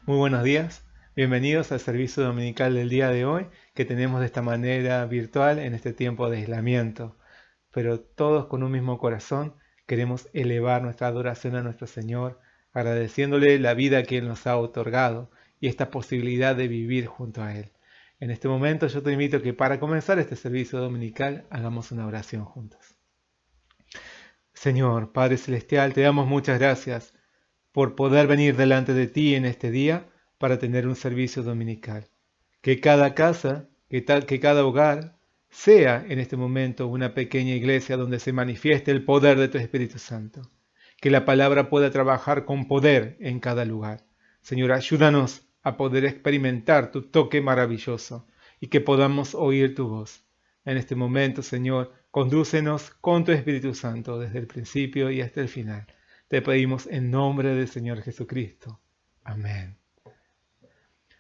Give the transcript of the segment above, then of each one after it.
Muy buenos días, bienvenidos al servicio dominical del día de hoy que tenemos de esta manera virtual en este tiempo de aislamiento. Pero todos con un mismo corazón queremos elevar nuestra adoración a nuestro Señor, agradeciéndole la vida que Él nos ha otorgado y esta posibilidad de vivir junto a Él. En este momento yo te invito a que para comenzar este servicio dominical hagamos una oración juntos. Señor, Padre Celestial, te damos muchas gracias por poder venir delante de ti en este día para tener un servicio dominical. Que cada casa, que cada hogar sea en este momento una pequeña iglesia donde se manifieste el poder de tu Espíritu Santo. Que la palabra pueda trabajar con poder en cada lugar. Señor, ayúdanos a poder experimentar tu toque maravilloso y que podamos oír tu voz. En este momento, Señor, condúcenos con tu Espíritu Santo desde el principio y hasta el final. Te pedimos en nombre del Señor Jesucristo. Amén.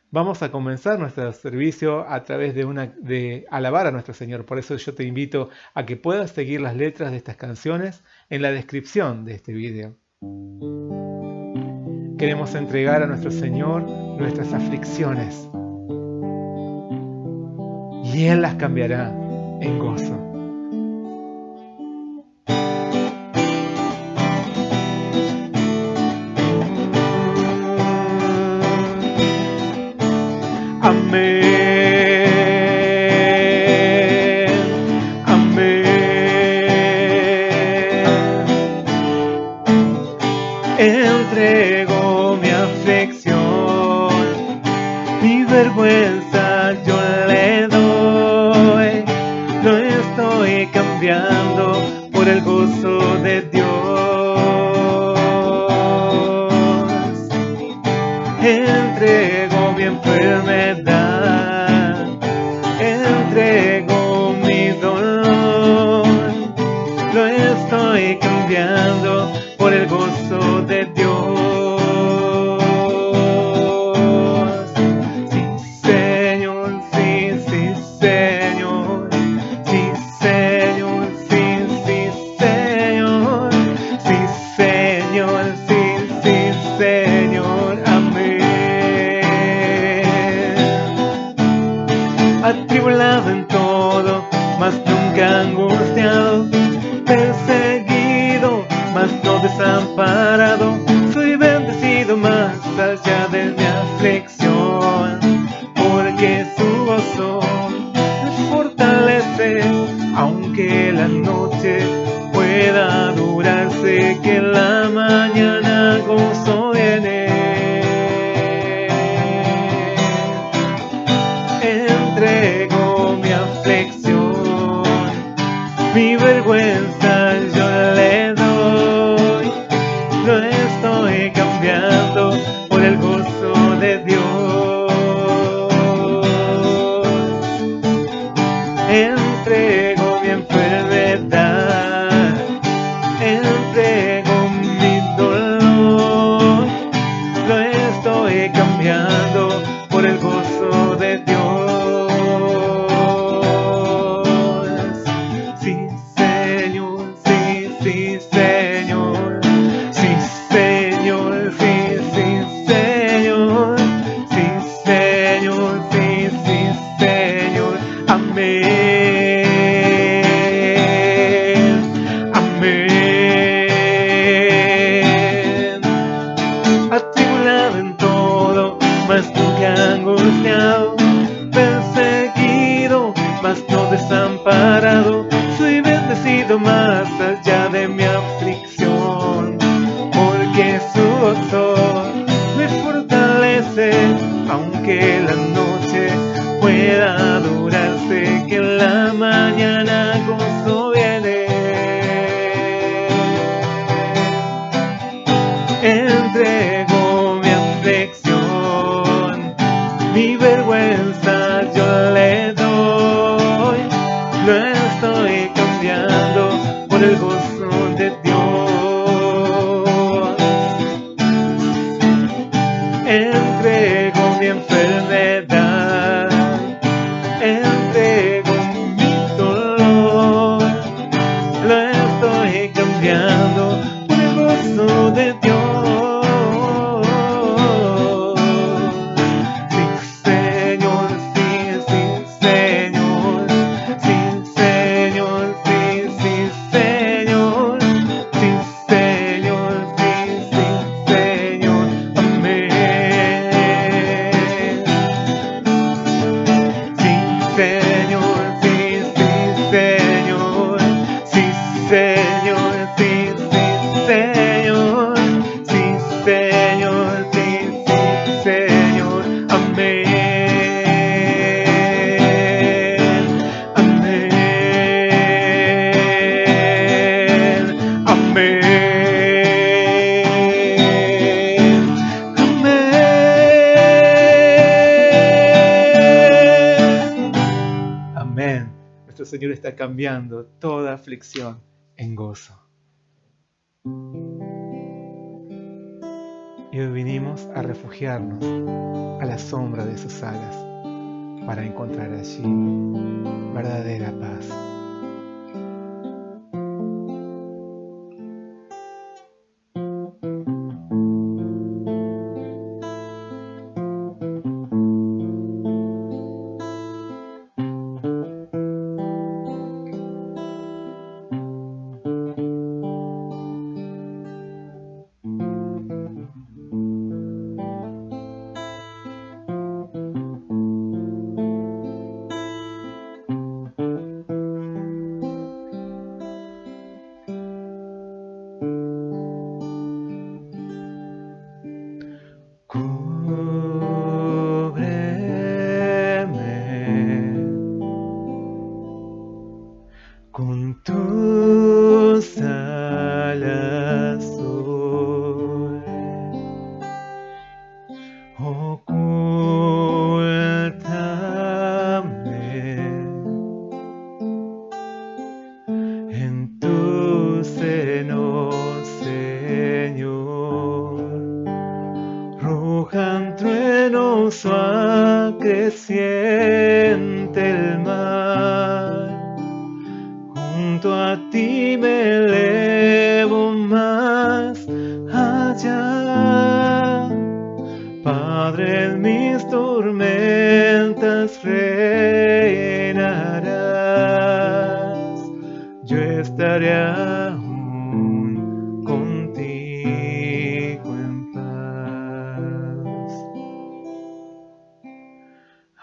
Vamos a comenzar nuestro servicio a través de alabar a nuestro Señor. Por eso yo te invito a que puedas seguir las letras de estas canciones en la descripción de este video. Queremos entregar a nuestro Señor nuestras aflicciones y Él las cambiará en gozo. Amén, amén. Entrego mi aflicción, mi vergüenza yo le doy. Lo estoy cambiando por el gozo de Dios. Entrego mi enfermedad, entrego mi dolor, lo estoy cambiando por el gozo de Dios. Sí, Señor, sí, sí, Señor, sí, Señor, sí, sí, Señor, sí, Señor, sí, sí, Señor, amén. Atribulado en todo, mas nunca angustiado, perseguido, mas no desamparado, soy bendecido más allá de mi aflicción, porque su gozo me fortalece, aunque la noche pueda durarse, que en la mañana gozo viene. Entrego mi aflicción, mi vergüenza yo le doy, lo estoy cambiando por el gozo de Dios. Entrego mi enfermedad, entrego mi dolor, lo estoy cambiando por el gozo de Dios. Sí, Señor, sí, sí, Señor, sí, Señor, sí, sí, Señor, sí, Señor, sí, sí, Señor, amén, amén. Atribulado en todo, mas nunca angustiado, perseguido, mas no desamparado, soy bendecido más allá de mi aflicción, porque su gozo me fortalece, aunque la noche pueda durarse, que en la mañana gozo viene. Entrego mi aflicción, mi vergüenza yo le doy, lo estoy cambiando por el gozo de Dios. Entrego mi enfermedad, entrego mi dolor, lo estoy cambiando por el gozo de Dios. Señor, sí, Señor. Amén. Amén. Amén. Amén. Amén. Nuestro Señor está cambiando toda aflicción en gozo. Y hoy vinimos a refugiarnos a la sombra de sus alas para encontrar allí verdadera paz. Con tus alas hoy, ocúltame en tu seno, Señor. Rujan truenos o acreciente el mar. Junto a ti me elevo más allá. Padre, en mis tormentas reinarás. Yo estaré aún contigo en paz.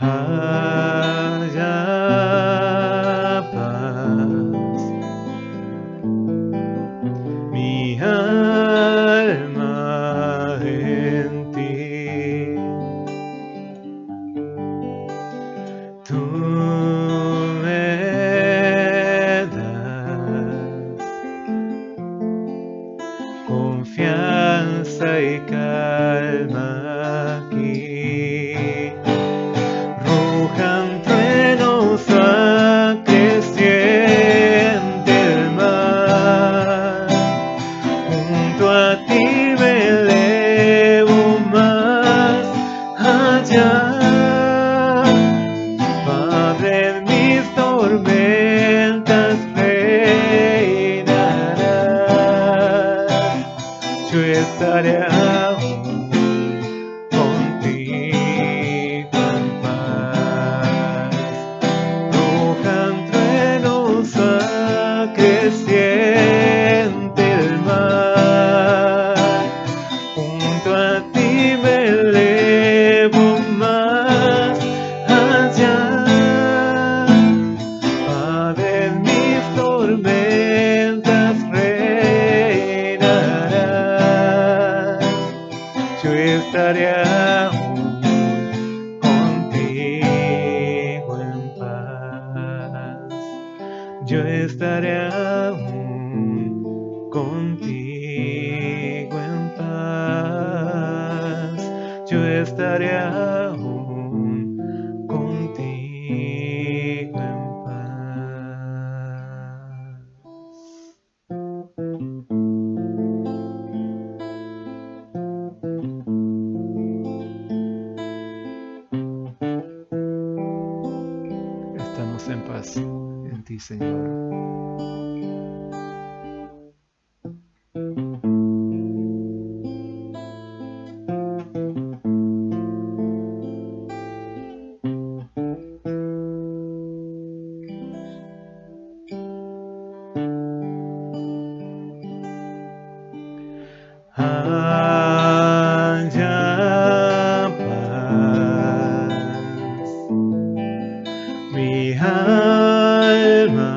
Haya paz. Mi alma en ti. Tú me das confianza y calma aquí. Rujan truenos acreciente el mar. Junto a ti me elevo más allá. Padre, en mis tormentas reinarás. Yo estaré aún contigo en paz. Rujan truenos acreciente el mar. Junto a ti me elevo más allá. Padre, en mis tormentas reinarás. Yo estaré aún contigo en paz. Yo estaré aún contigo en paz. Yo estaré aún contigo en paz. Estamos en paz en ti, Señor. Haya paz. Mi alma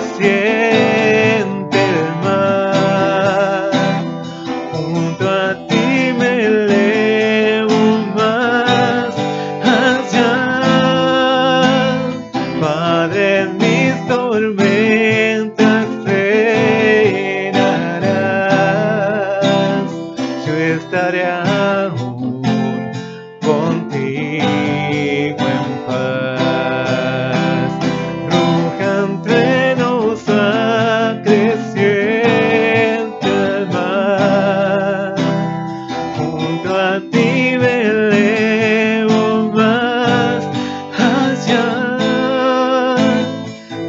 siente el mar. Junto a ti me elevo más allá. Padre, en mis tormentas reinarás. Yo estaré aún contigo en paz. Rujan truenos, acreciente el mar. Junto a ti me elevo más allá.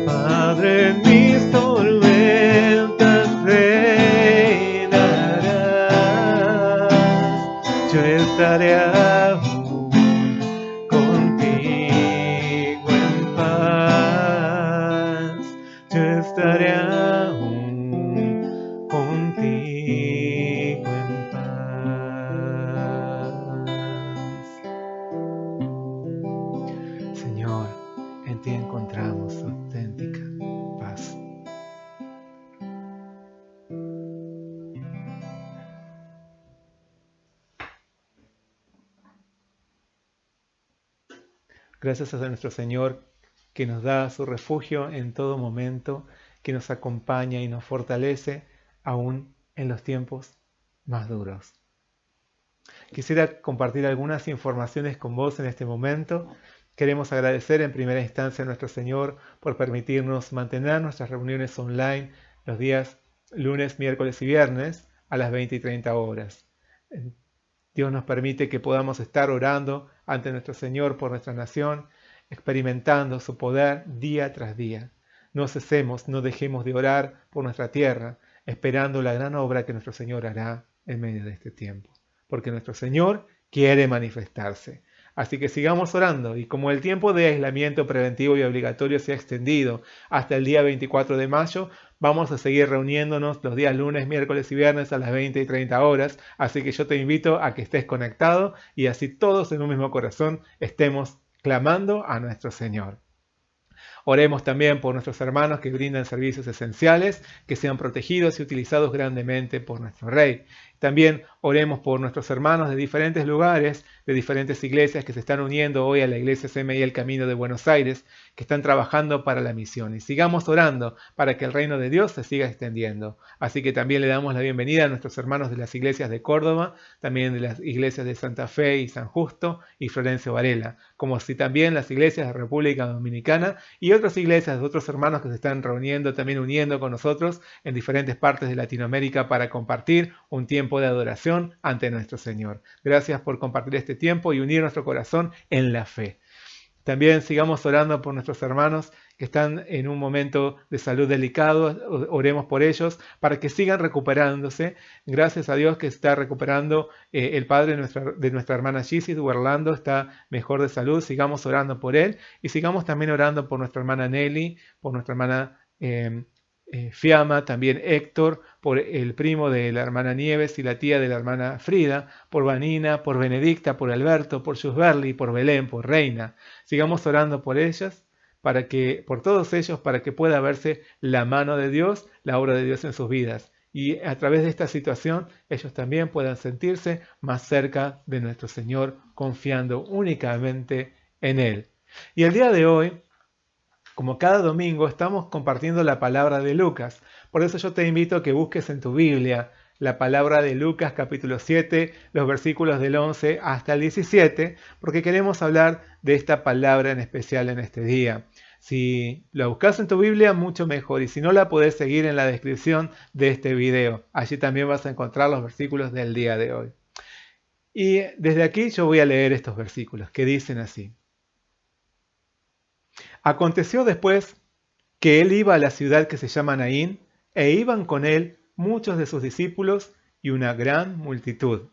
Padre, en mis tormentas reinarás. Yo estaré aún contigo en paz. Yo estaré aún contigo en paz. Señor, en ti encontramos auténtica paz. Gracias a nuestro Señor que nos da su refugio en todo momento, que nos acompaña y nos fortalece aún en los tiempos más duros. Quisiera compartir algunas informaciones con vos en este momento. Queremos agradecer en primera instancia a nuestro Señor por permitirnos mantener nuestras reuniones online los días lunes, miércoles y viernes a las 20 y 30 horas. Dios nos permite que podamos estar orando ante nuestro Señor por nuestra nación, experimentando su poder día tras día. No cesemos, no dejemos de orar por nuestra tierra, esperando la gran obra que nuestro Señor hará en medio de este tiempo. Porque nuestro Señor quiere manifestarse. Así que sigamos orando, y como el tiempo de aislamiento preventivo y obligatorio se ha extendido hasta el día 24 de mayo, vamos a seguir reuniéndonos los días lunes, miércoles y viernes a las 20 y 30 horas, así que yo te invito a que estés conectado y así todos en un mismo corazón estemos clamando a nuestro Señor. Oremos también por nuestros hermanos que brindan servicios esenciales, que sean protegidos y utilizados grandemente por nuestro Rey. También oremos por nuestros hermanos de diferentes lugares, de diferentes iglesias que se están uniendo hoy a la iglesia CMI El Camino de Buenos Aires, que están trabajando para la misión. Y sigamos orando para que el reino de Dios se siga extendiendo. Así que también le damos la bienvenida a nuestros hermanos de las iglesias de Córdoba, también de las iglesias de Santa Fe y San Justo y Florencio Varela, como así también las iglesias de República Dominicana y otras iglesias de otros hermanos que se están reuniendo, también uniendo con nosotros en diferentes partes de Latinoamérica para compartir un tiempo de adoración ante nuestro Señor. Gracias por compartir este tiempo y unir nuestro corazón en la fe. También sigamos orando por nuestros hermanos que están en un momento de salud delicado. Oremos por ellos para que sigan recuperándose. Gracias a Dios que está recuperando el padre de nuestra hermana Gisis, Orlando, está mejor de salud. Sigamos orando por él y sigamos también orando por nuestra hermana Nelly, por nuestra hermana Fiamma, también Héctor, por el primo de la hermana Nieves y la tía de la hermana Frida, por Vanina, por Benedicta, por Alberto, por Jusberli, por Belén, por Reina. Sigamos orando por ellas, por todos ellos, para que pueda verse la mano de Dios, la obra de Dios en sus vidas. Y a través de esta situación ellos también puedan sentirse más cerca de nuestro Señor, confiando únicamente en Él. Y el día de hoy, como cada domingo, estamos compartiendo la palabra de Lucas. Por eso yo te invito a que busques en tu Biblia la palabra de Lucas capítulo 7, los versículos del 11 hasta el 17, porque queremos hablar de esta palabra en especial en este día. Si la buscas en tu Biblia, mucho mejor. Y si no, la podés seguir en la descripción de este video. Allí también vas a encontrar los versículos del día de hoy. Y desde aquí yo voy a leer estos versículos que dicen así. Aconteció después que él iba a la ciudad que se llama Naín, e iban con él muchos de sus discípulos y una gran multitud.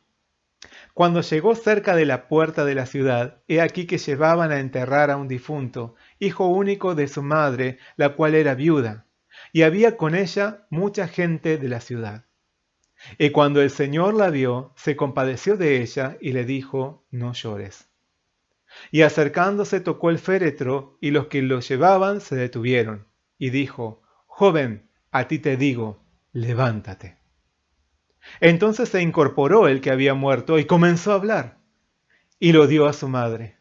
Cuando llegó cerca de la puerta de la ciudad, he aquí que llevaban a enterrar a un difunto, hijo único de su madre, la cual era viuda, y había con ella mucha gente de la ciudad. Y cuando el Señor la vio, se compadeció de ella y le dijo: no llores. Y acercándose tocó el féretro, y los que lo llevaban se detuvieron. Y dijo: joven, a ti te digo, levántate. Entonces se incorporó el que había muerto y comenzó a hablar, y lo dio a su madre.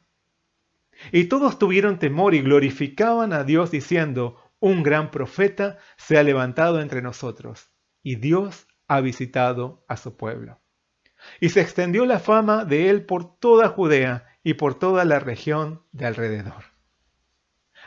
Y todos tuvieron temor y glorificaban a Dios diciendo, un gran profeta se ha levantado entre nosotros, y Dios ha visitado a su pueblo. Y se extendió la fama de él por toda Judea y por toda la región de alrededor.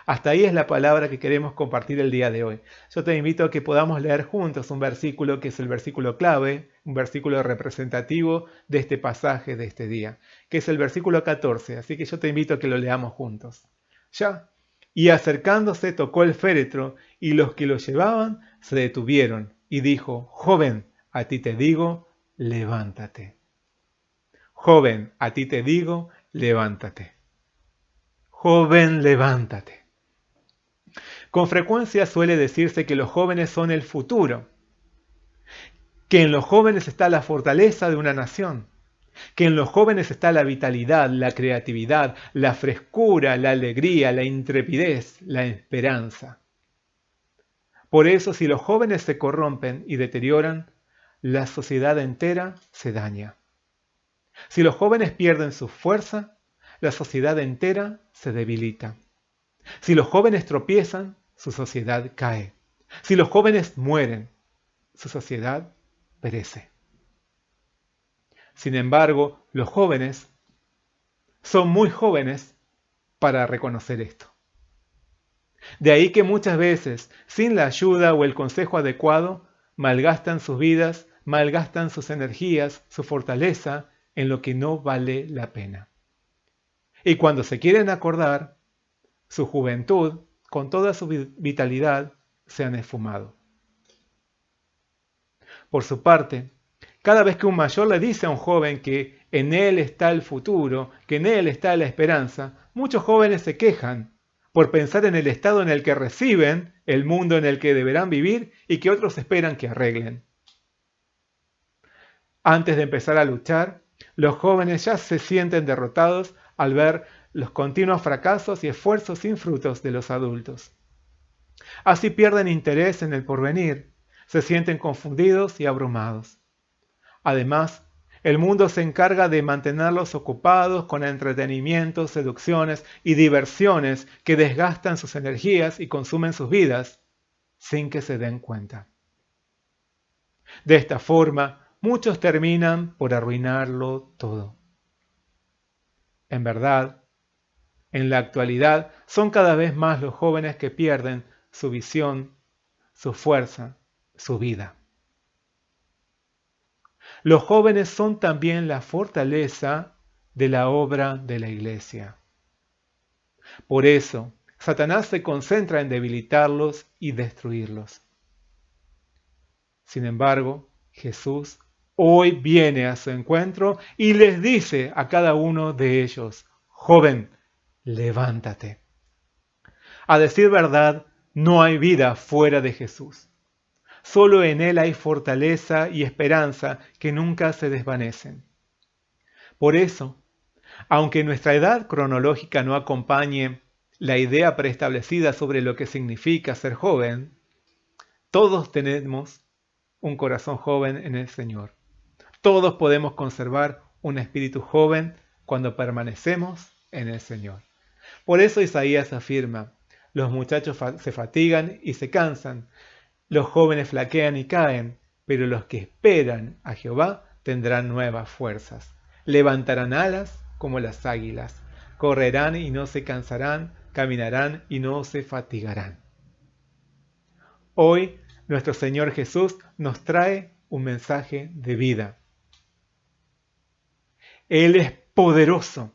Hasta ahí es la palabra que queremos compartir el día de hoy. Yo te invito a que podamos leer juntos un versículo que es el versículo clave, un versículo representativo de este pasaje de este día, que es el versículo 14. Así que yo te invito a que lo leamos juntos. Ya. Y acercándose tocó el féretro, y los que lo llevaban se detuvieron, y dijo, joven, a ti te digo, levántate. Joven, a ti te digo, levántate. Joven, levántate. Con frecuencia suele decirse que los jóvenes son el futuro, que en los jóvenes está la fortaleza de una nación, que en los jóvenes está la vitalidad, la creatividad, la frescura, la alegría, la intrepidez, la esperanza. Por eso, si los jóvenes se corrompen y deterioran, la sociedad entera se daña. Si los jóvenes pierden su fuerza, la sociedad entera se debilita. Si los jóvenes tropiezan, su sociedad cae. Si los jóvenes mueren, su sociedad perece. Sin embargo, los jóvenes son muy jóvenes para reconocer esto. De ahí que muchas veces, sin la ayuda o el consejo adecuado, malgastan sus vidas, malgastan sus energías, su fortaleza en lo que no vale la pena. Y cuando se quieren acordar, su juventud, con toda su vitalidad, se han esfumado. Por su parte, cada vez que un mayor le dice a un joven que en él está el futuro, que en él está la esperanza, muchos jóvenes se quejan por pensar en el estado en el que reciben, el mundo en el que deberán vivir y que otros esperan que arreglen. Antes de empezar a luchar, los jóvenes ya se sienten derrotados al ver los continuos fracasos y esfuerzos sin frutos de los adultos. Así pierden interés en el porvenir, se sienten confundidos y abrumados. Además, el mundo se encarga de mantenerlos ocupados con entretenimientos, seducciones y diversiones que desgastan sus energías y consumen sus vidas sin que se den cuenta. De esta forma, muchos terminan por arruinarlo todo. En verdad, en la actualidad son cada vez más los jóvenes que pierden su visión, su fuerza, su vida. Los jóvenes son también la fortaleza de la obra de la iglesia. Por eso, Satanás se concentra en debilitarlos y destruirlos. Sin embargo, Jesús hoy viene a su encuentro y les dice a cada uno de ellos, joven, levántate. A decir verdad, no hay vida fuera de Jesús. Solo en Él hay fortaleza y esperanza que nunca se desvanecen. Por eso, aunque nuestra edad cronológica no acompañe la idea preestablecida sobre lo que significa ser joven, todos tenemos un corazón joven en el Señor. Todos podemos conservar un espíritu joven cuando permanecemos en el Señor. Por eso Isaías afirma, los muchachos se fatigan y se cansan, los jóvenes flaquean y caen, pero los que esperan a Jehová tendrán nuevas fuerzas. Levantarán alas como las águilas, correrán y no se cansarán, caminarán y no se fatigarán. Hoy, nuestro Señor Jesús nos trae un mensaje de vida. Él es poderoso,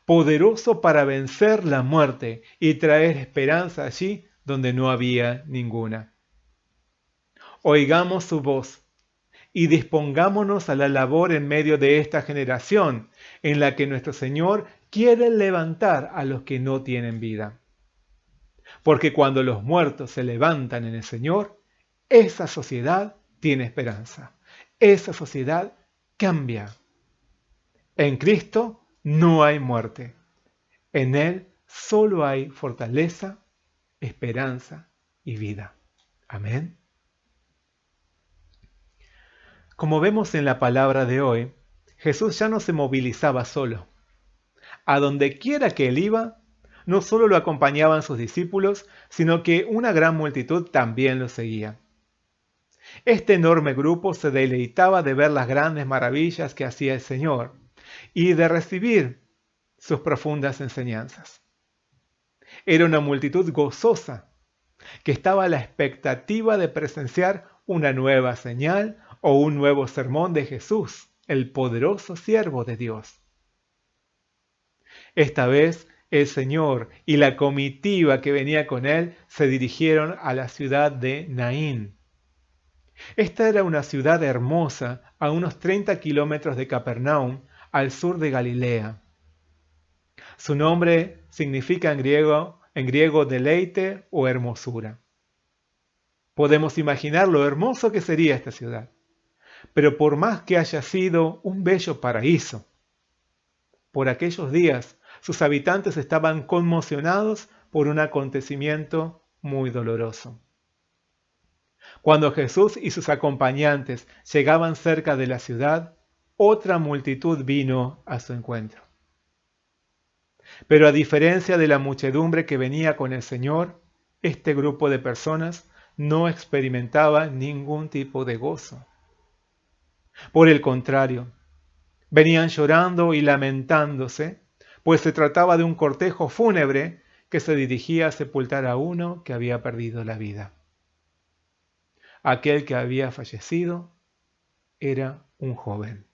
poderoso para vencer la muerte y traer esperanza allí donde no había ninguna. Oigamos su voz y dispongámonos a la labor en medio de esta generación en la que nuestro Señor quiere levantar a los que no tienen vida. Porque cuando los muertos se levantan en el Señor, esa sociedad tiene esperanza. Esa sociedad cambia. En Cristo no hay muerte. En Él solo hay fortaleza, esperanza y vida. Amén. Como vemos en la palabra de hoy, Jesús ya no se movilizaba solo. A donde quiera que él iba, no solo lo acompañaban sus discípulos, sino que una gran multitud también lo seguía. Este enorme grupo se deleitaba de ver las grandes maravillas que hacía el Señor y de recibir sus profundas enseñanzas. Era una multitud gozosa que estaba a la expectativa de presenciar una nueva señal o un nuevo sermón de Jesús, el poderoso siervo de Dios. Esta vez el Señor y la comitiva que venía con él se dirigieron a la ciudad de Naín. Esta era una ciudad hermosa a unos 30 kilómetros de Capernaum, al sur de Galilea. Su nombre significa en griego deleite o hermosura. Podemos imaginar lo hermoso que sería esta ciudad, pero por más que haya sido un bello paraíso, por aquellos días sus habitantes estaban conmocionados por un acontecimiento muy doloroso. Cuando Jesús y sus acompañantes llegaban cerca de la ciudad, otra multitud vino a su encuentro. Pero a diferencia de la muchedumbre que venía con el Señor, este grupo de personas no experimentaba ningún tipo de gozo. Por el contrario, venían llorando y lamentándose, pues se trataba de un cortejo fúnebre que se dirigía a sepultar a uno que había perdido la vida. Aquel que había fallecido era un joven.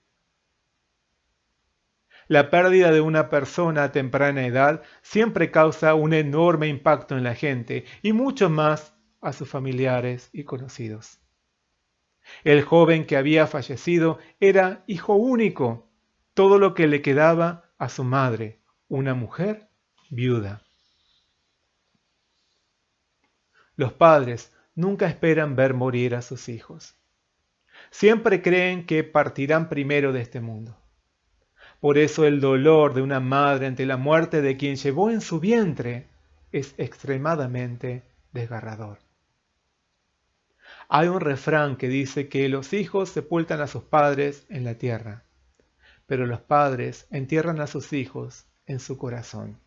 La pérdida de una persona a temprana edad siempre causa un enorme impacto en la gente y mucho más a sus familiares y conocidos. El joven que había fallecido era hijo único, todo lo que le quedaba a su madre, una mujer viuda. Los padres nunca esperan ver morir a sus hijos. Siempre creen que partirán primero de este mundo. Por eso el dolor de una madre ante la muerte de quien llevó en su vientre es extremadamente desgarrador. Hay un refrán que dice que los hijos sepultan a sus padres en la tierra, pero los padres entierran a sus hijos en su corazón.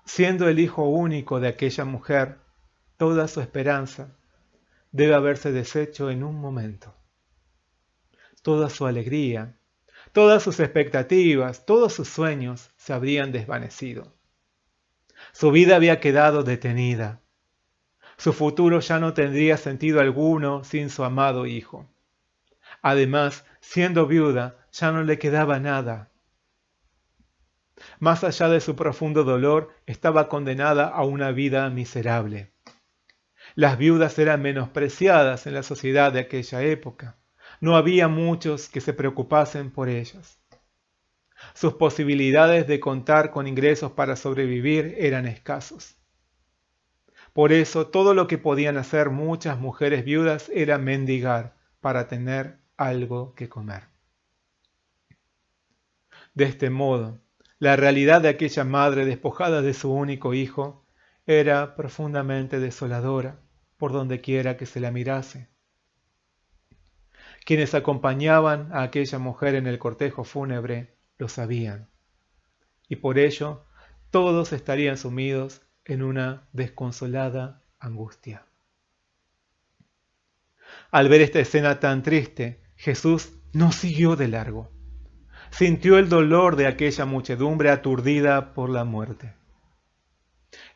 Siendo el hijo único de aquella mujer, toda su esperanza debe haberse deshecho en un momento. Toda su alegría, todas sus expectativas, todos sus sueños se habrían desvanecido. Su vida había quedado detenida. Su futuro ya no tendría sentido alguno sin su amado hijo. Además, siendo viuda, ya no le quedaba nada. Más allá de su profundo dolor, estaba condenada a una vida miserable. Las viudas eran menospreciadas en la sociedad de aquella época. No había muchos que se preocupasen por ellas. Sus posibilidades de contar con ingresos para sobrevivir eran escasos. Por eso, todo lo que podían hacer muchas mujeres viudas era mendigar para tener algo que comer. De este modo, la realidad de aquella madre despojada de su único hijo era profundamente desoladora por donde quiera que se la mirase. Quienes acompañaban a aquella mujer en el cortejo fúnebre lo sabían, y por ello todos estarían sumidos en una desconsolada angustia. Al ver esta escena tan triste, Jesús no siguió de largo. Sintió el dolor de aquella muchedumbre aturdida por la muerte.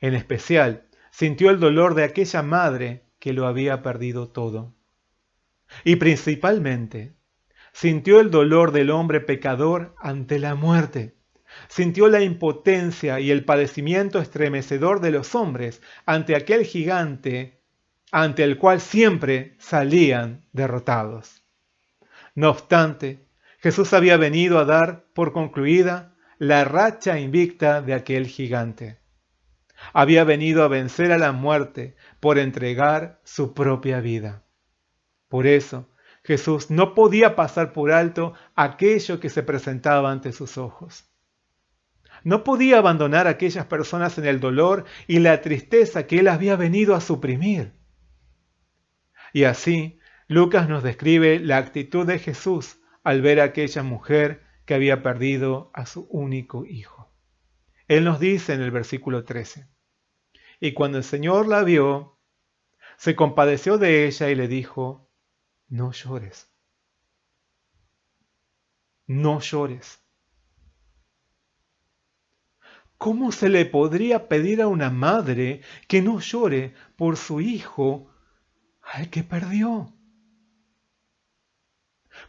En especial, sintió el dolor de aquella madre que lo había perdido todo. Y principalmente, sintió el dolor del hombre pecador ante la muerte. Sintió la impotencia y el padecimiento estremecedor de los hombres ante aquel gigante ante el cual siempre salían derrotados. No obstante, Jesús había venido a dar por concluida la racha invicta de aquel gigante. Había venido a vencer a la muerte por entregar su propia vida. Por eso, Jesús no podía pasar por alto aquello que se presentaba ante sus ojos. No podía abandonar a aquellas personas en el dolor y la tristeza que él había venido a suprimir. Y así, Lucas nos describe la actitud de Jesús al ver a aquella mujer que había perdido a su único hijo. Él nos dice en el versículo 13, y cuando el Señor la vio, se compadeció de ella y le dijo, no llores, no llores. ¿Cómo se le podría pedir a una madre que no llore por su hijo al que perdió?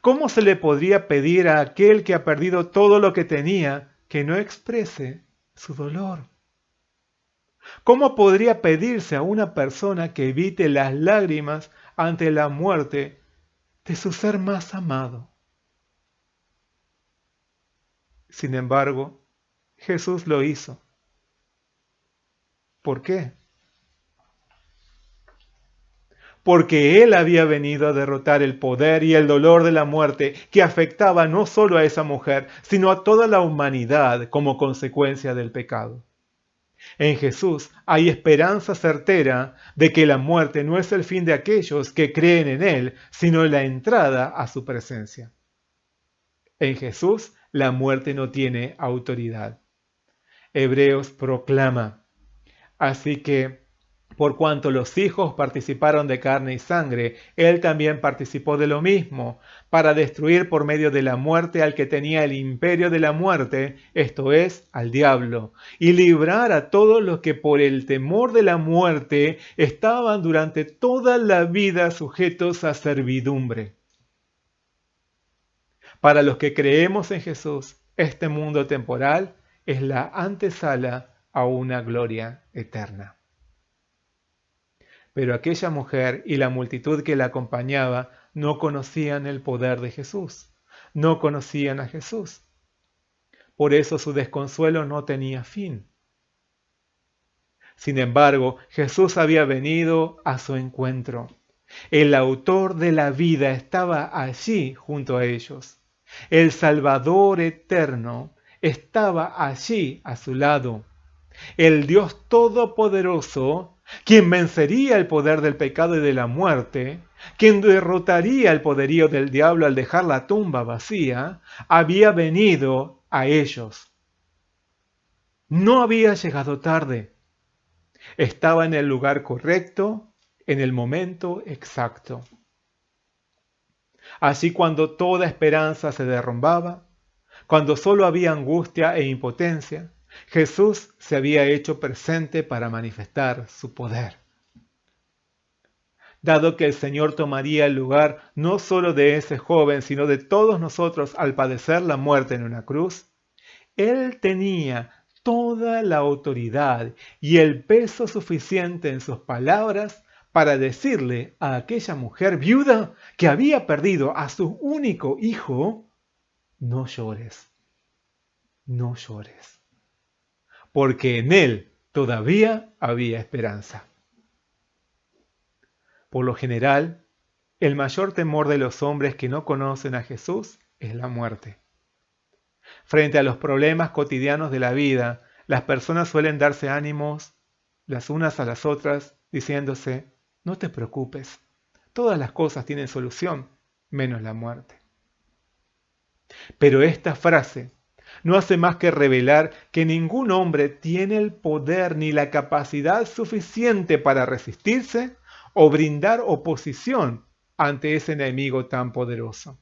¿Cómo se le podría pedir a aquel que ha perdido todo lo que tenía que no exprese su dolor? ¿Cómo podría pedirse a una persona que evite las lágrimas ante la muerte de su ser más amado? Sin embargo, Jesús lo hizo. ¿Por qué? Porque Él había venido a derrotar el poder y el dolor de la muerte que afectaba no solo a esa mujer, sino a toda la humanidad como consecuencia del pecado. En Jesús hay esperanza certera de que la muerte no es el fin de aquellos que creen en Él, sino la entrada a su presencia. En Jesús la muerte no tiene autoridad. Hebreos proclama, así que por cuanto los hijos participaron de carne y sangre, él también participó de lo mismo, para destruir por medio de la muerte al que tenía el imperio de la muerte, esto es, al diablo, y librar a todos los que por el temor de la muerte estaban durante toda la vida sujetos a servidumbre. Para los que creemos en Jesús, este mundo temporal es la antesala a una gloria eterna. Pero aquella mujer y la multitud que la acompañaba no conocían el poder de Jesús, no conocían a Jesús. Por eso su desconsuelo no tenía fin. Sin embargo, Jesús había venido a su encuentro. El autor de la vida estaba allí junto a ellos. El Salvador eterno estaba allí a su lado. El Dios Todopoderoso, quien vencería el poder del pecado y de la muerte, quien derrotaría el poderío del diablo al dejar la tumba vacía, había venido a ellos. No había llegado tarde. Estaba en el lugar correcto, en el momento exacto. Así cuando toda esperanza se derrumbaba, cuando solo había angustia e impotencia, Jesús se había hecho presente para manifestar su poder. Dado que el Señor tomaría el lugar no solo de ese joven, sino de todos nosotros al padecer la muerte en una cruz, Él tenía toda la autoridad y el peso suficiente en sus palabras para decirle a aquella mujer viuda que había perdido a su único hijo, no llores, no llores, porque en Él todavía había esperanza. Por lo general, el mayor temor de los hombres que no conocen a Jesús es la muerte. Frente a los problemas cotidianos de la vida, las personas suelen darse ánimos las unas a las otras, diciéndose, no te preocupes, todas las cosas tienen solución, menos la muerte. Pero esta frase no hace más que revelar que ningún hombre tiene el poder ni la capacidad suficiente para resistirse o brindar oposición ante ese enemigo tan poderoso.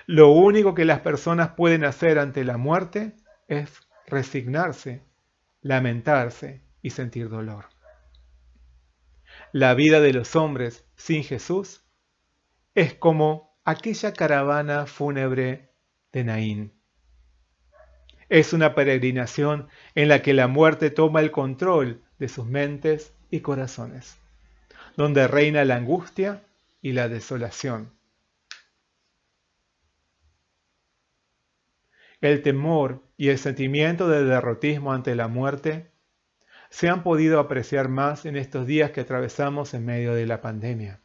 Lo único que las personas pueden hacer ante la muerte es resignarse, lamentarse y sentir dolor. La vida de los hombres sin Jesús es como aquella caravana fúnebre de Naín. Es una peregrinación en la que la muerte toma el control de sus mentes y corazones, donde reina la angustia y la desolación. El temor y el sentimiento de derrotismo ante la muerte se han podido apreciar más en estos días que atravesamos en medio de la pandemia.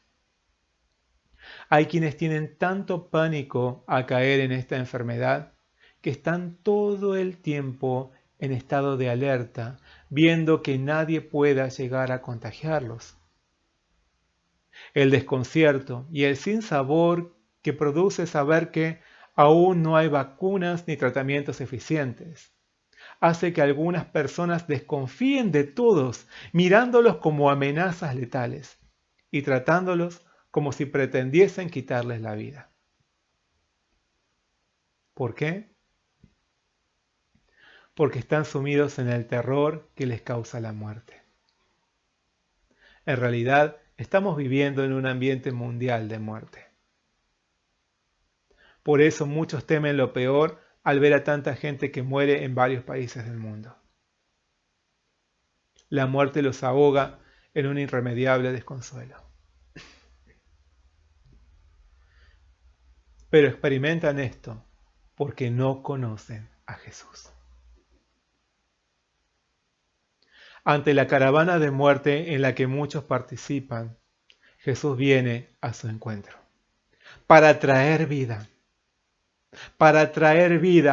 Hay quienes tienen tanto pánico a caer en esta enfermedad que están todo el tiempo en estado de alerta, viendo que nadie pueda llegar a contagiarlos. El desconcierto y el sinsabor que produce saber que aún no hay vacunas ni tratamientos eficientes hace que algunas personas desconfíen de todos, mirándolos como amenazas letales y tratándolos como si pretendiesen quitarles la vida. ¿Por qué? Porque están sumidos en el terror que les causa la muerte. En realidad, estamos viviendo en un ambiente mundial de muerte. Por eso muchos temen lo peor al ver a tanta gente que muere en varios países del mundo. La muerte los ahoga en un irremediable desconsuelo. Pero experimentan esto porque no conocen a Jesús. Ante la caravana de muerte en la que muchos participan, Jesús viene a su encuentro para traer vida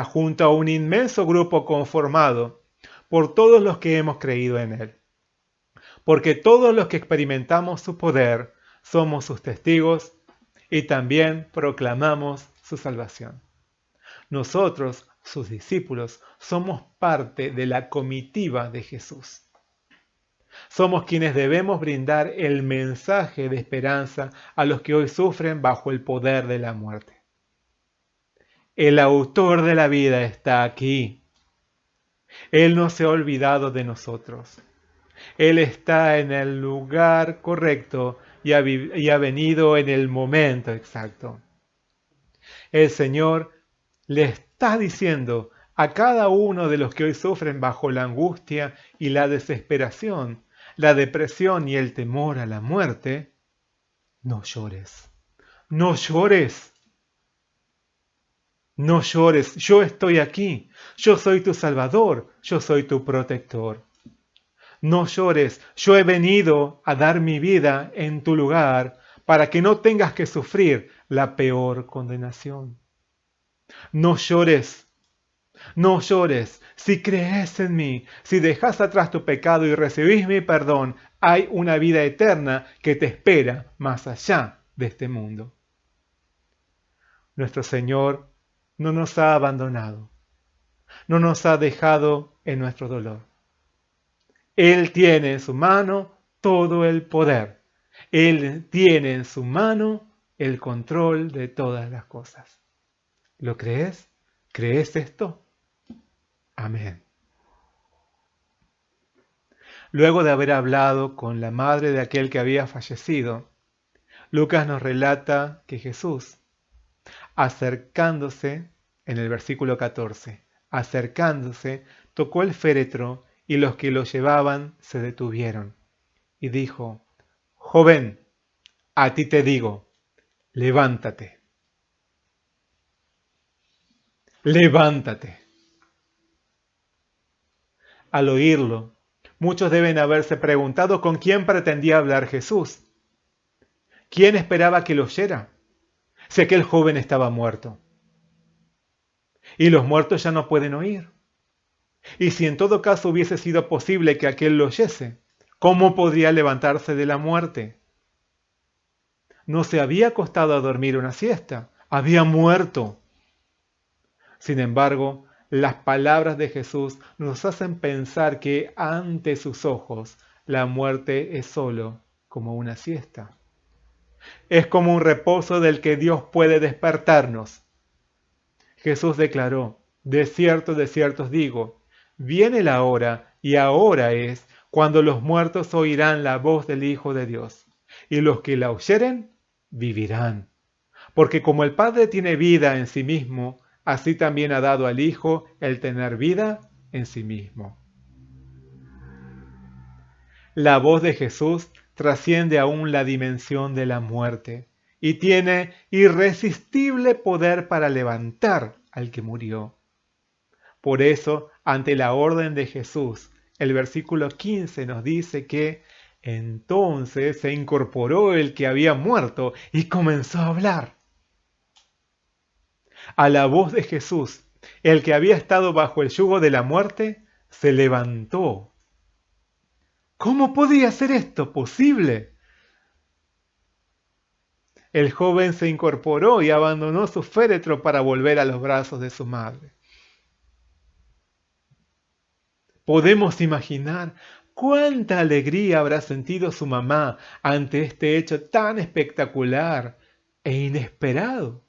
junto a un inmenso grupo conformado por todos los que hemos creído en Él. Porque todos los que experimentamos su poder somos sus testigos y también proclamamos su salvación. Nosotros, sus discípulos, somos parte de la comitiva de Jesús. Somos quienes debemos brindar el mensaje de esperanza a los que hoy sufren bajo el poder de la muerte. El autor de la vida está aquí. Él no se ha olvidado de nosotros. Él está en el lugar correcto y ha venido en el momento exacto. El Señor le está diciendo a cada uno de los que hoy sufren bajo la angustia y la desesperación, la depresión y el temor a la muerte, no llores, no llores. No llores, yo estoy aquí, yo soy tu Salvador, yo soy tu protector. No llores, yo he venido a dar mi vida en tu lugar para que no tengas que sufrir la peor condenación. No llores, no llores, si crees en mí, si dejas atrás tu pecado y recibís mi perdón, hay una vida eterna que te espera más allá de este mundo. Nuestro Señor no nos ha abandonado, no nos ha dejado en nuestro dolor. Él tiene en su mano todo el poder. Él tiene en su mano el control de todas las cosas. ¿Lo crees? ¿Crees esto? Amén. Luego de haber hablado con la madre de aquel que había fallecido, Lucas nos relata que Jesús, acercándose, en el versículo 14, acercándose, tocó el féretro y los que lo llevaban se detuvieron. Y dijo, joven, a ti te digo, levántate. Levántate. Al oírlo, muchos deben haberse preguntado con quién pretendía hablar Jesús. ¿Quién esperaba que lo oyera? Si aquel joven estaba muerto. Y los muertos ya no pueden oír. Y si en todo caso hubiese sido posible que aquel lo oyese, ¿cómo podría levantarse de la muerte? No se había acostado a dormir una siesta, había muerto. Sin embargo, las palabras de Jesús nos hacen pensar que ante sus ojos la muerte es solo como una siesta. Es como un reposo del que Dios puede despertarnos. Jesús declaró, de cierto os digo, viene la hora y ahora es cuando los muertos oirán la voz del Hijo de Dios, y los que la oyeren vivirán. Porque como el Padre tiene vida en sí mismo, así también ha dado al Hijo el tener vida en sí mismo. La voz de Jesús trasciende aún la dimensión de la muerte y tiene irresistible poder para levantar al que murió. Por eso, ante la orden de Jesús, el versículo 15 nos dice que entonces se incorporó el que había muerto y comenzó a hablar. A la voz de Jesús El que había estado bajo el yugo de la muerte se levantó. ¿Cómo podía ser esto posible? El joven se incorporó y abandonó su féretro para volver a los brazos de su madre. Podemos imaginar cuánta alegría habrá sentido su mamá ante este hecho tan espectacular e inesperado.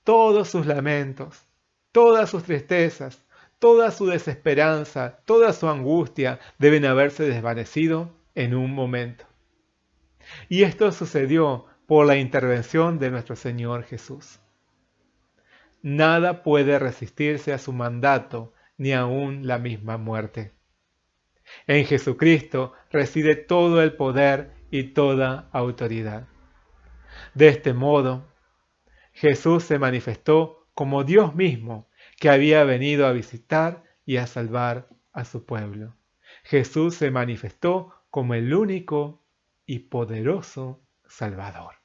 Todos sus lamentos, todas sus tristezas, toda su desesperanza, toda su angustia deben haberse desvanecido en un momento. Y esto sucedió por la intervención de nuestro Señor Jesús. Nada puede resistirse a su mandato, ni aun la misma muerte. En Jesucristo reside todo el poder y toda autoridad. De este modo, Jesús se manifestó como Dios mismo, que había venido a visitar y a salvar a su pueblo. Jesús se manifestó como el único y poderoso Salvador.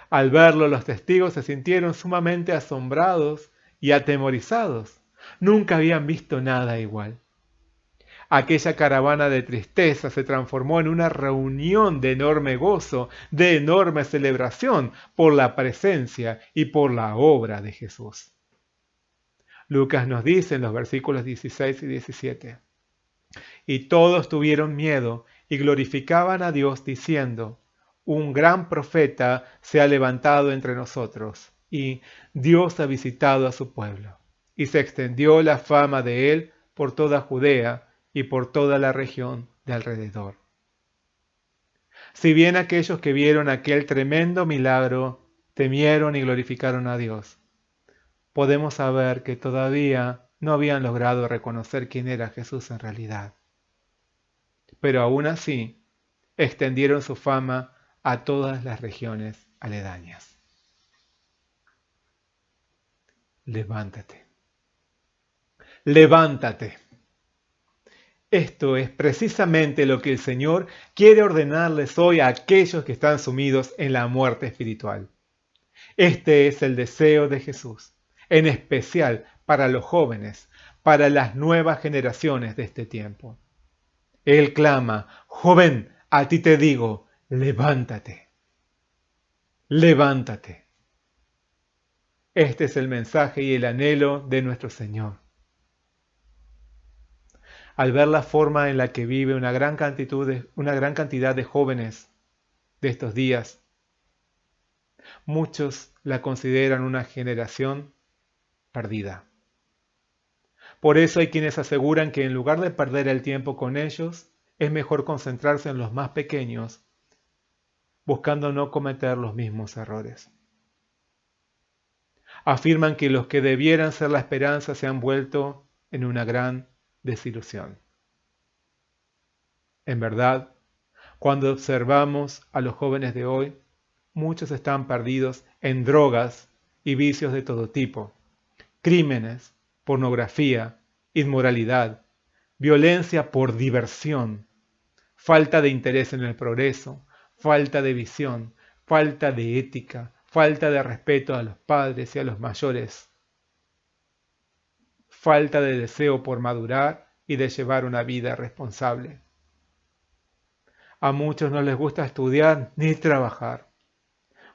Al verlo, los testigos se sintieron sumamente asombrados y atemorizados. Nunca habían visto nada igual. Aquella caravana de tristeza se transformó en una reunión de enorme gozo, de enorme celebración por la presencia y por la obra de Jesús. Lucas nos dice en los versículos 16 y 17: Y todos tuvieron miedo y glorificaban a Dios diciendo: Un gran profeta se ha levantado entre nosotros, y Dios ha visitado a su pueblo. Y se extendió la fama de él por toda Judea y por toda la región de alrededor. Si bien aquellos que vieron aquel tremendo milagro temieron y glorificaron a Dios, podemos saber que todavía no habían logrado reconocer quién era Jesús en realidad. Pero aún así, extendieron su fama a todas las regiones aledañas. Levántate. Levántate. Esto es precisamente lo que el Señor quiere ordenarles hoy a aquellos que están sumidos en la muerte espiritual. Este es el deseo de Jesús, en especial para los jóvenes, para las nuevas generaciones de este tiempo. Él clama: joven, a ti te digo, levántate. Levántate. Este es el mensaje y el anhelo de nuestro Señor. Al ver la forma en la que vive una gran cantidad de jóvenes de estos días, muchos la consideran una generación perdida. Por eso hay quienes aseguran que en lugar de perder el tiempo con ellos, es mejor concentrarse en los más pequeños, buscando no cometer los mismos errores. Afirman que los que debieran ser la esperanza se han vuelto en una gran desilusión. En verdad, cuando observamos a los jóvenes de hoy, muchos están perdidos en drogas y vicios de todo tipo, crímenes, pornografía, inmoralidad, violencia por diversión, falta de interés en el progreso, falta de visión, falta de ética, falta de respeto a los padres y a los mayores, falta de deseo por madurar y de llevar una vida responsable. A muchos no les gusta estudiar ni trabajar.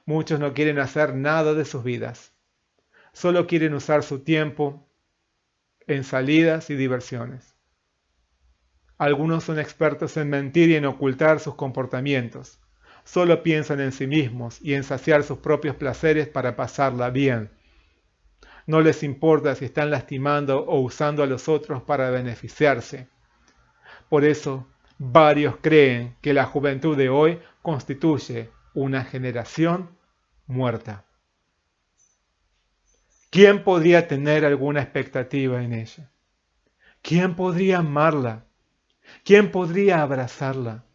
Muchos no quieren hacer nada de sus vidas. Solo quieren usar su tiempo en salidas y diversiones. Algunos son expertos en mentir y en ocultar sus comportamientos. Solo piensan en sí mismos y en saciar sus propios placeres para pasarla bien. No les importa si están lastimando o usando a los otros para beneficiarse. Por eso, varios creen que la juventud de hoy constituye una generación muerta. ¿Quién podría tener alguna expectativa en ella? ¿Quién podría amarla? ¿Quién podría abrazarla?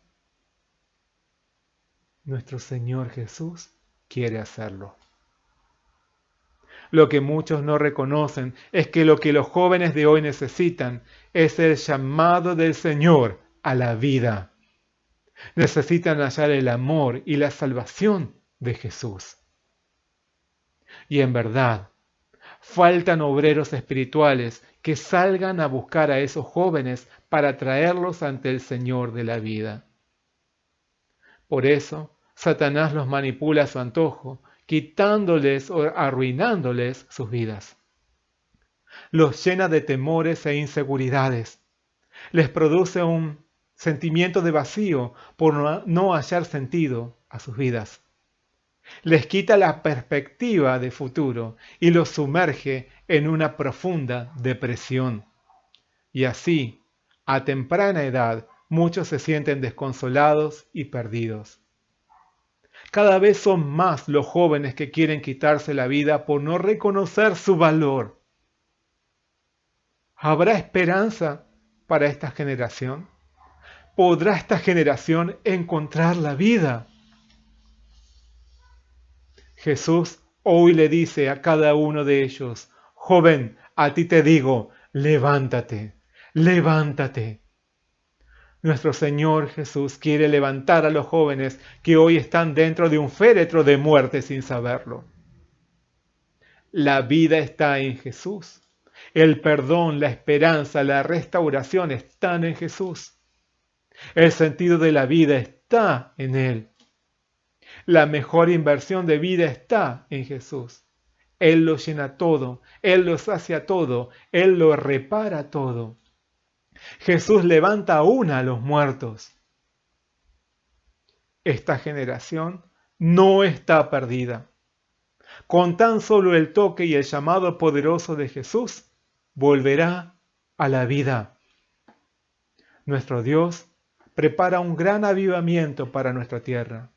Nuestro Señor Jesús quiere hacerlo. Lo que muchos no reconocen es que lo que los jóvenes de hoy necesitan es el llamado del Señor a la vida. Necesitan hallar el amor y la salvación de Jesús. Y en verdad, faltan obreros espirituales que salgan a buscar a esos jóvenes para traerlos ante el Señor de la vida. Por eso, Satanás los manipula a su antojo, quitándoles o arruinándoles sus vidas. Los llena de temores e inseguridades. Les produce un sentimiento de vacío por no hallar sentido a sus vidas. Les quita la perspectiva de futuro y los sumerge en una profunda depresión. Y así, a temprana edad, muchos se sienten desconsolados y perdidos. Cada vez son más los jóvenes que quieren quitarse la vida por no reconocer su valor. ¿Habrá esperanza para esta generación? ¿Podrá esta generación encontrar la vida? Jesús hoy le dice a cada uno de ellos: joven, a ti te digo, levántate, levántate. Nuestro Señor Jesús quiere levantar a los jóvenes que hoy están dentro de un féretro de muerte sin saberlo. La vida está en Jesús. El perdón, la esperanza, la restauración están en Jesús. El sentido de la vida está en Él. La mejor inversión de vida está en Jesús. Él lo llena todo, Él lo sacia todo, Él lo repara todo. Jesús levanta aún a los muertos. Esta generación no está perdida. Con tan solo el toque y el llamado poderoso de Jesús, volverá a la vida. Nuestro Dios prepara un gran avivamiento para nuestra tierra.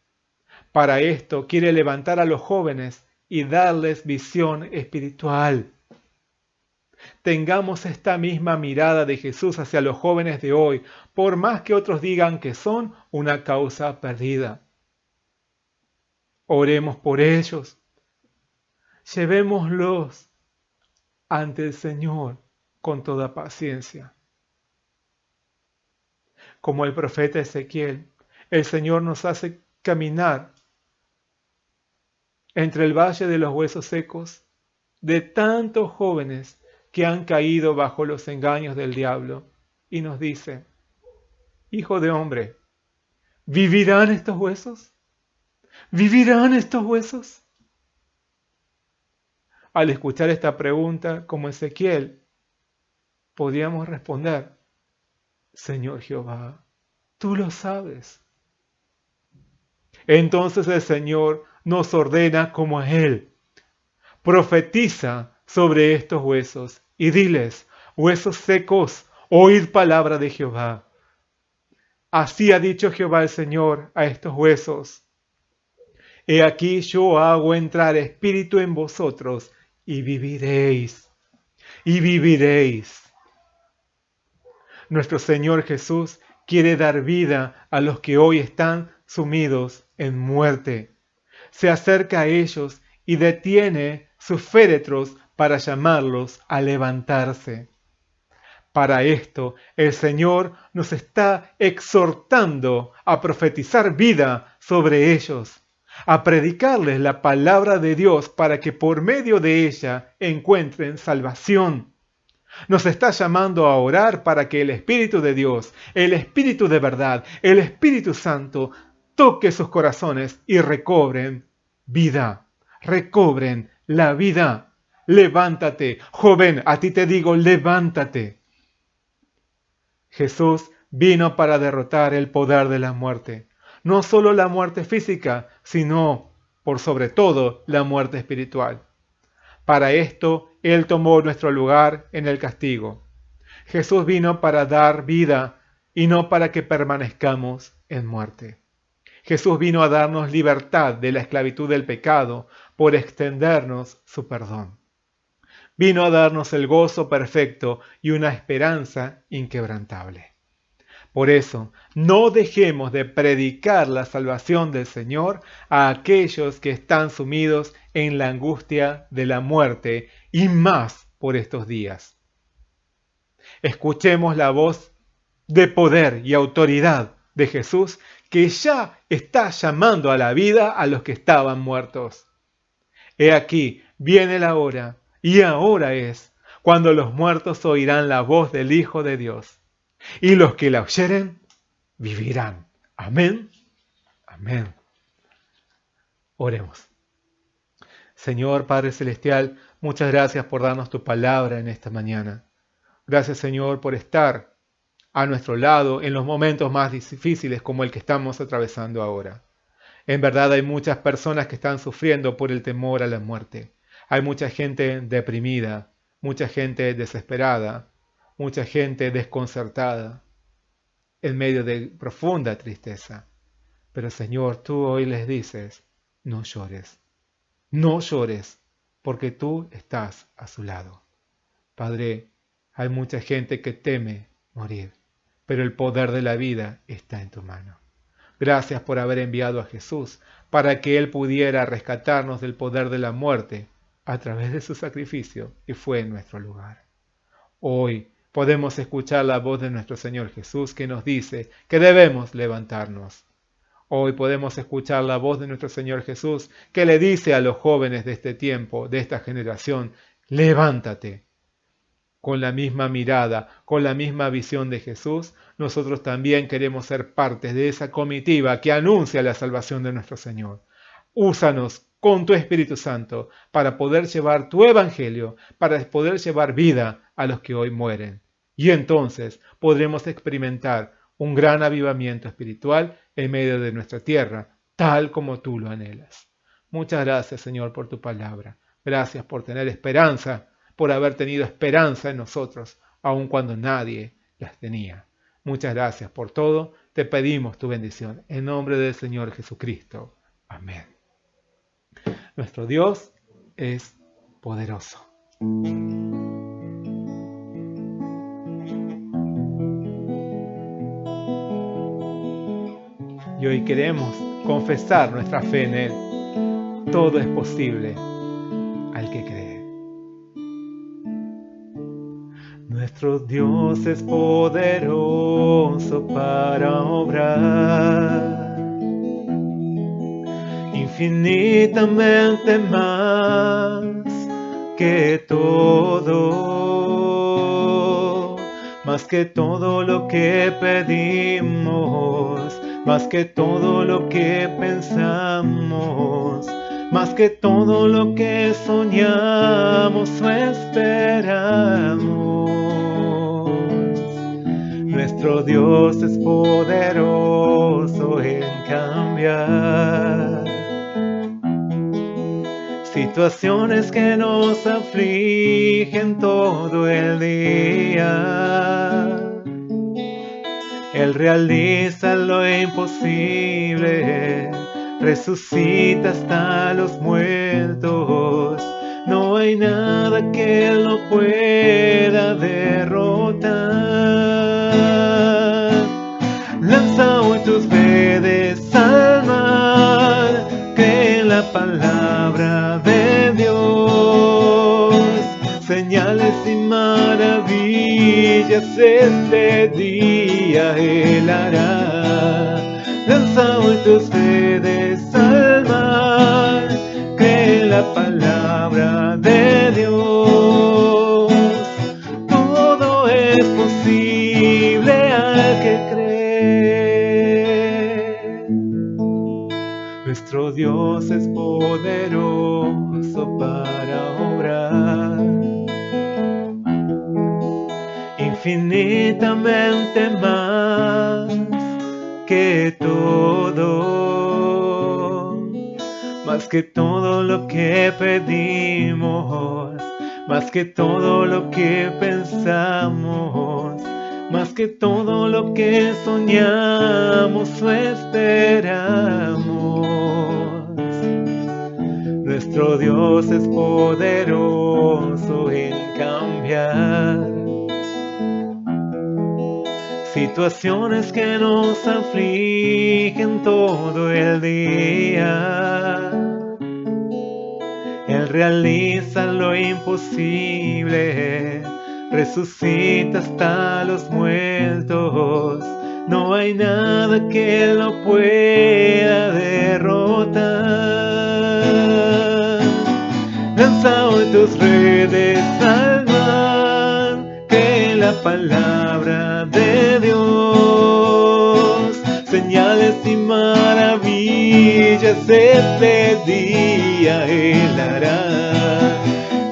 Para esto quiere levantar a los jóvenes y darles visión espiritual. Tengamos esta misma mirada de Jesús hacia los jóvenes de hoy, por más que otros digan que son una causa perdida. Oremos por ellos. Llevémoslos ante el Señor con toda paciencia. Como el profeta Ezequiel, el Señor nos hace caminar entre el valle de los huesos secos de tantos jóvenes que han caído bajo los engaños del diablo, y nos dice: hijo de hombre, ¿vivirán estos huesos? ¿Vivirán estos huesos? Al escuchar esta pregunta, como Ezequiel, podíamos responder: Señor Jehová, tú lo sabes. Entonces el Señor nos ordena como a Él: profetiza sobre estos huesos y diles: huesos secos, oíd palabra de Jehová. Así ha dicho Jehová el Señor a estos huesos: he aquí yo hago entrar espíritu en vosotros y viviréis, y viviréis. Nuestro Señor Jesús quiere dar vida a los que hoy están sumidos en muerte. Se acerca a ellos y detiene sus féretros para llamarlos a levantarse. Para esto, el Señor nos está exhortando a profetizar vida sobre ellos, a predicarles la palabra de Dios para que por medio de ella encuentren salvación. Nos está llamando a orar para que el Espíritu de Dios, el Espíritu de verdad, el Espíritu Santo, toque sus corazones y recobren vida, recobren la vida. Levántate, joven, a ti te digo, levántate. Jesús vino para derrotar el poder de la muerte. No solo la muerte física, sino, por sobre todo, la muerte espiritual. Para esto, Él tomó nuestro lugar en el castigo. Jesús vino para dar vida y no para que permanezcamos en muerte. Jesús vino a darnos libertad de la esclavitud del pecado por extendernos su perdón. Vino a darnos el gozo perfecto y una esperanza inquebrantable. Por eso, no dejemos de predicar la salvación del Señor a aquellos que están sumidos en la angustia de la muerte y más por estos días. Escuchemos la voz de poder y autoridad de Jesús, que ya está llamando a la vida a los que estaban muertos. He aquí, viene la hora, y ahora es, cuando los muertos oirán la voz del Hijo de Dios, y los que la oyeren, vivirán. Amén. Amén. Oremos. Señor Padre Celestial, muchas gracias por darnos tu palabra en esta mañana. Gracias, Señor, por estar a nuestro lado en los momentos más difíciles como el que estamos atravesando ahora. En verdad hay muchas personas que están sufriendo por el temor a la muerte. Hay mucha gente deprimida, mucha gente desesperada, mucha gente desconcertada, en medio de profunda tristeza. Pero Señor, tú hoy les dices, no llores, no llores, porque tú estás a su lado. Padre, hay mucha gente que teme morir, pero el poder de la vida está en tu mano. Gracias por haber enviado a Jesús para que Él pudiera rescatarnos del poder de la muerte a través de su sacrificio y fue en nuestro lugar. Hoy podemos escuchar la voz de nuestro Señor Jesús que nos dice que debemos levantarnos. Hoy podemos escuchar la voz de nuestro Señor Jesús que le dice a los jóvenes de este tiempo, de esta generación, levántate. Con la misma mirada, con la misma visión de Jesús, nosotros también queremos ser parte de esa comitiva que anuncia la salvación de nuestro Señor. Úsanos con tu Espíritu Santo para poder llevar tu Evangelio, para poder llevar vida a los que hoy mueren. Y entonces podremos experimentar un gran avivamiento espiritual en medio de nuestra tierra, tal como tú lo anhelas. Muchas gracias, Señor, por tu palabra. Gracias por tener esperanza, por haber tenido esperanza en nosotros, aun cuando nadie las tenía. Muchas gracias por todo. Te pedimos tu bendición. En nombre del Señor Jesucristo. Amén. Nuestro Dios es poderoso. Y hoy queremos confesar nuestra fe en Él. Todo es posible al que cree. Nuestro Dios es poderoso para obrar infinitamente más que todo lo que pedimos, más que todo lo que pensamos, más que todo lo que soñamos o esperamos. Nuestro Dios es poderoso en cambiar situaciones que nos afligen todo el día. Él realiza lo imposible, resucita hasta los muertos. No hay nada que Él no pueda derrotar. Lanza hoy tus redes al mar, cree en la palabra de Dios. Señales y maravillas este día Él hará. Lanza hoy tus redes al mar, cree en la palabra de Dios. Todo es posible al que cree. Nuestro Dios es poderoso para obrar infinitamente más que todo lo que pedimos, más que todo lo que pensamos, más que todo lo que soñamos o esperamos. Nuestro Dios es poderoso en cambiar situaciones que nos afligen todo el día. Él realiza lo imposible, resucita hasta los muertos. No hay nada que Él no pueda derrotar. tus redes al mar, que la palabra de Dios, señales y maravillas este día Él hará.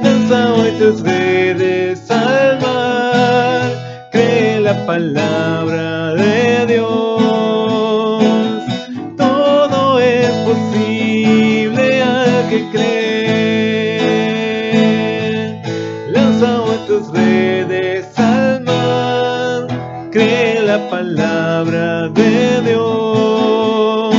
Lanza hoy tus redes al mar, cree la palabra de Dios, todo es posible al que cree. Lanza hoy tus redes al mar, cree la palabra de Dios,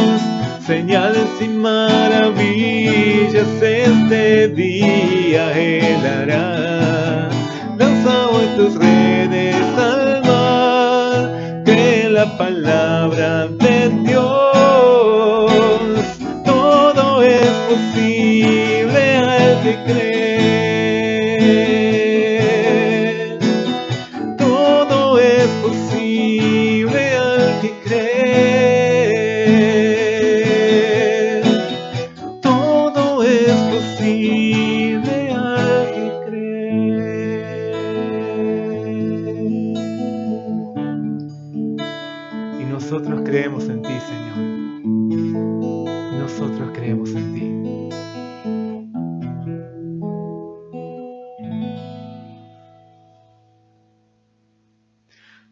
señales y maravillas este día Él hará. Lanza hoy tus redes al mar, cree la palabra de Dios, todo es posible al que cree. Todo es posible al que cree. Todo es posible al que cree. Y nosotros creemos en ti, Señor. Nosotros creemos en ti.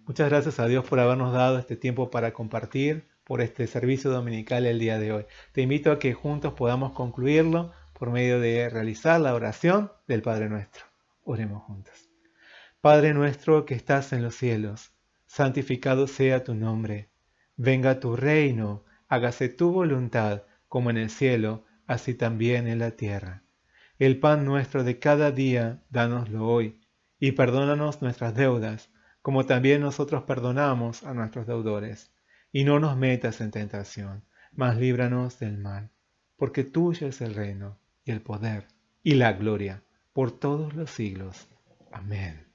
Muchas gracias a Dios por habernos dado este tiempo para compartir, por este servicio dominical el día de hoy. Te invito a que juntos podamos concluirlo por medio de realizar la oración del Padre Nuestro. Oremos juntos. Padre nuestro que estás en los cielos, santificado sea tu nombre. Venga tu reino, hágase tu voluntad, como en el cielo, así también en la tierra. El pan nuestro de cada día, dánoslo hoy, y perdónanos nuestras deudas, como también nosotros perdonamos a nuestros deudores. Y no nos metas en tentación, mas líbranos del mal, porque tuyo es el reino, y el poder, y la gloria, por todos los siglos. Amén.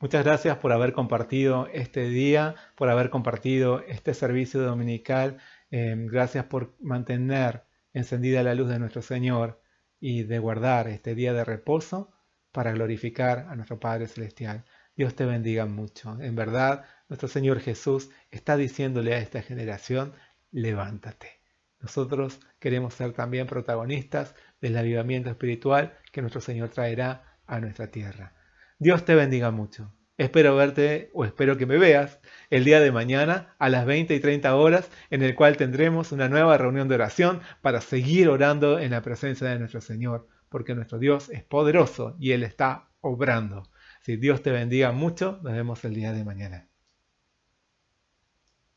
Muchas gracias por haber compartido este día, por haber compartido este servicio dominical. Gracias por mantener encendida la luz de nuestro Señor y de guardar este día de reposo para glorificar a nuestro Padre Celestial. Dios te bendiga mucho. En verdad, nuestro Señor Jesús está diciéndole a esta generación, levántate. Nosotros queremos ser también protagonistas del avivamiento espiritual que nuestro Señor traerá a nuestra tierra. Dios te bendiga mucho. Espero verte o espero que me veas el día de mañana a las 20:30 horas, en el cual tendremos una nueva reunión de oración para seguir orando en la presencia de nuestro Señor, porque nuestro Dios es poderoso y Él está obrando. Si Dios te bendiga mucho, nos vemos el día de mañana.